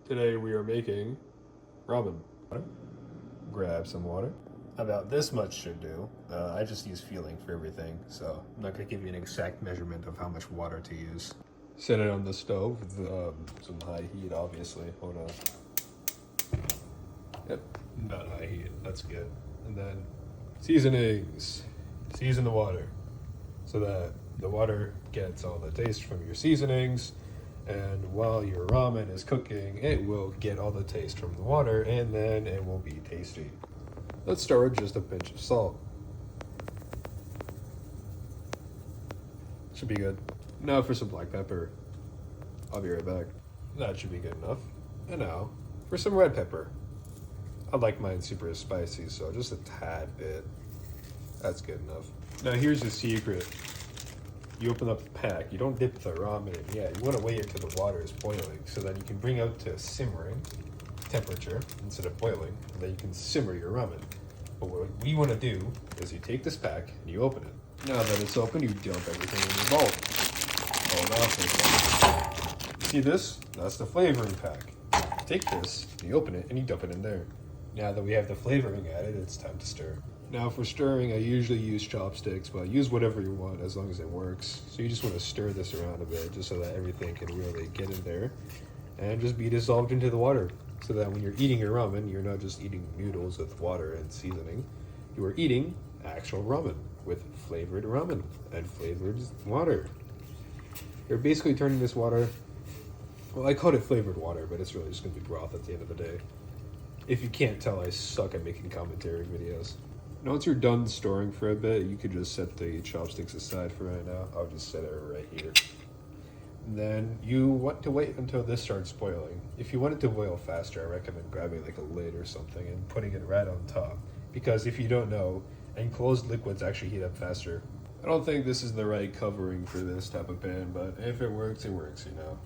Today we are making ramen. Grab some water. About this much should do. I just use feeling for everything, so I'm not going to give you an exact measurement of how much water to use. Set it on the stove with some high heat, obviously. Hold on. Yep, about high heat. That's good. And then seasonings. Season the water so that the water gets all the taste from your seasonings. And while your ramen is cooking, it will get all the taste from the water, and then it will be tasty. Let's start with just a pinch of salt. Should be good. Now for some black pepper. I'll be right back. That should be good enough. And now for some red pepper. I like mine super spicy, so just a tad bit. That's good enough. Now here's the secret. You open up the pack, you don't dip the ramen in yet. You want to wait until the water is boiling so that you can bring out to simmering temperature instead of boiling, and then you can simmer your ramen. But what we want to do is you take this pack and you open it. Now that it's open, you dump everything in your bowl. Oh, now for a second. See this? That's the flavoring pack. Take this, you open it, and you dump it in there. Now that we have the flavoring added, it's time to stir. Now for stirring, I usually use chopsticks, but use whatever you want as long as it works. So you just want to stir this around a bit just so that everything can really get in there and just be dissolved into the water. So that when you're eating your ramen, you're not just eating noodles with water and seasoning. You are eating actual ramen with flavored ramen and flavored water. You're basically turning this water, well, I called it flavored water, but it's really just going to be broth at the end of the day. If you can't tell, I suck at making commentary videos. Now, once you're done storing for a bit, you could just set the chopsticks aside for right now. I'll just set it right here. And then you want to wait until this starts boiling. If you want it to boil faster, I recommend grabbing like a lid or something and putting it right on top. Because if you don't know, enclosed liquids actually heat up faster. I don't think this is the right covering for this type of pan, but if it works, you know.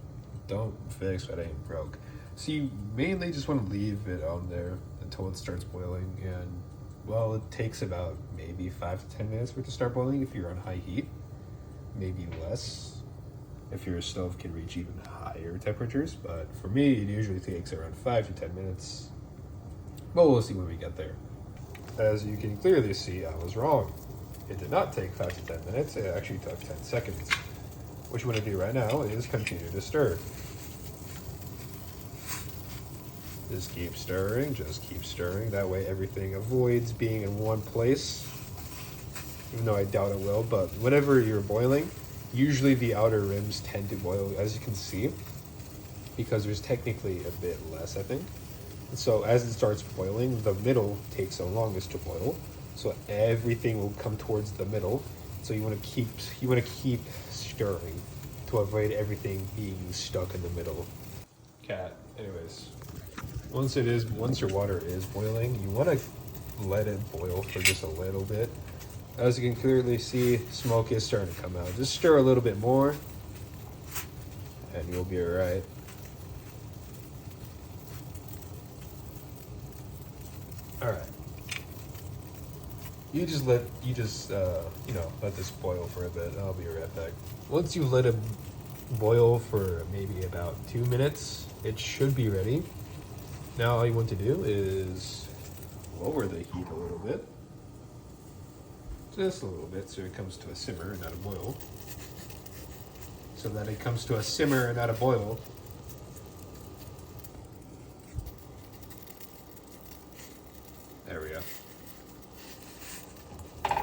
Don't fix what ain't broke. So you mainly just want to leave it on there until it starts boiling, and well, it takes about maybe 5 to 10 minutes for it to start boiling if you're on high heat, maybe less if your stove can reach even higher temperatures, but for me it usually takes around 5 to 10 minutes, but we'll see when we get there. As you can clearly see, I was wrong. It did not take 5 to 10 minutes, it actually took 10 seconds. What you want to do right now is continue to stir. Just keep stirring, that way everything avoids being in one place, even though I doubt it will. But whenever you're boiling, usually the outer rims tend to boil, as you can see, because there's technically a bit less, I think. And so as it starts boiling, the middle takes the longest to boil, so everything will come towards the middle. So you want to keep stirring to avoid everything being stuck in the middle. Anyways. Once your water is boiling, you want to let it boil for just a little bit. As you can clearly see, smoke is starting to come out. Just stir a little bit more, and you'll be alright. Alright. You just let this boil for a bit. I'll be right back. Once you let it boil for maybe about 2 minutes, it should be ready. Now all you want to do is lower the heat a little bit. Just a little bit so it comes to a simmer and not a boil. There we go.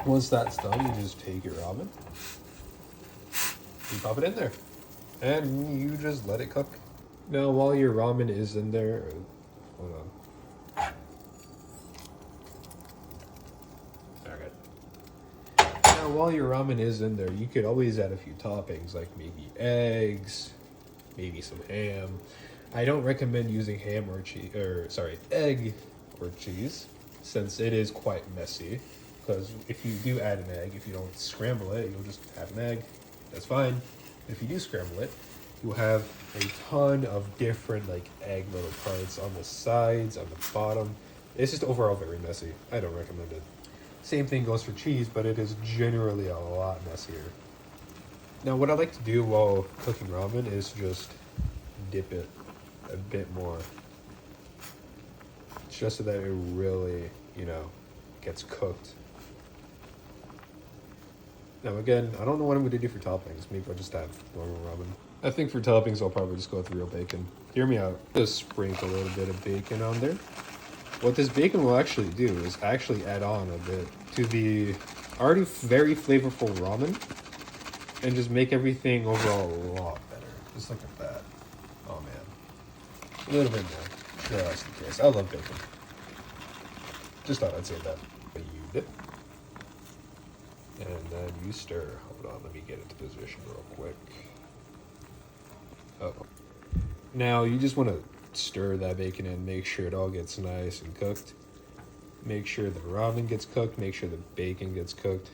Once that's done, you just take your ramen, you pop it in there, and you just let it cook. Now while your ramen is in there, hold on. Alright. Now, while your ramen is in there, you could always add a few toppings, like maybe eggs, maybe some ham. I don't recommend using egg or cheese, since it is quite messy. Because if you do add an egg, if you don't scramble it, you'll just have an egg. That's fine. If you do scramble it, you'll have a ton of different egg little parts on the sides, on the bottom. It's just overall very messy. I don't recommend it. Same thing goes for cheese, but it is generally a lot messier. Now what I like to do while cooking ramen is just dip it a bit more. Just so that it really, gets cooked. Now again, I don't know what I'm going to do for toppings. Maybe I'll just have normal ramen. I think for toppings, I'll probably just go with real bacon. Hear me out. Just sprinkle a little bit of bacon on there. What this bacon will actually do is actually add on a bit to the already very flavorful ramen and just make everything overall a lot better. Just look at that. Oh man. A little bit more. Just in case. I love bacon. Just thought I'd say that. But you dip. And then you stir. Hold on, let me get into position real quick. Oh. Now you just want to stir that bacon in, make sure it all gets nice and cooked. Make sure the ramen gets cooked, make sure the bacon gets cooked.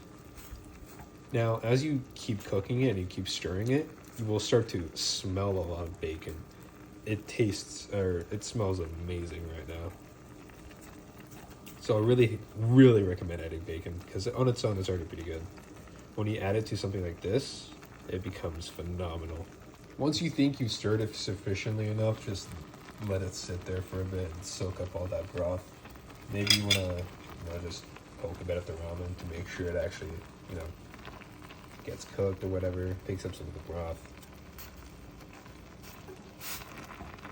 Now, as you keep cooking it and you keep stirring it, you will start to smell a lot of bacon. It smells amazing right now. So I really, really recommend adding bacon because on its own it's already pretty good. When you add it to something like this, it becomes phenomenal. Once you think you've stirred it sufficiently enough, just let it sit there for a bit and soak up all that broth. Maybe you want to just poke a bit at the ramen to make sure it actually, gets cooked or whatever, picks up some of the broth.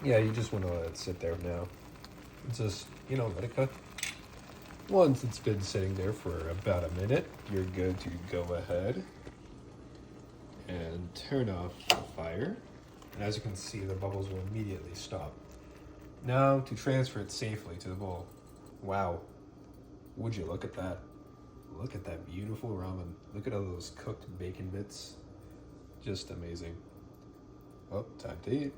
Yeah, you just want to let it sit there now. Just, let it cook. Once it's been sitting there for about a minute, you're good to go ahead and turn off the fire. And as you can see, the bubbles will immediately stop. Now to transfer it safely to the bowl. Wow. Would you look at that? Look at that beautiful ramen. Look at all those cooked bacon bits. Just amazing. Oh, time to eat.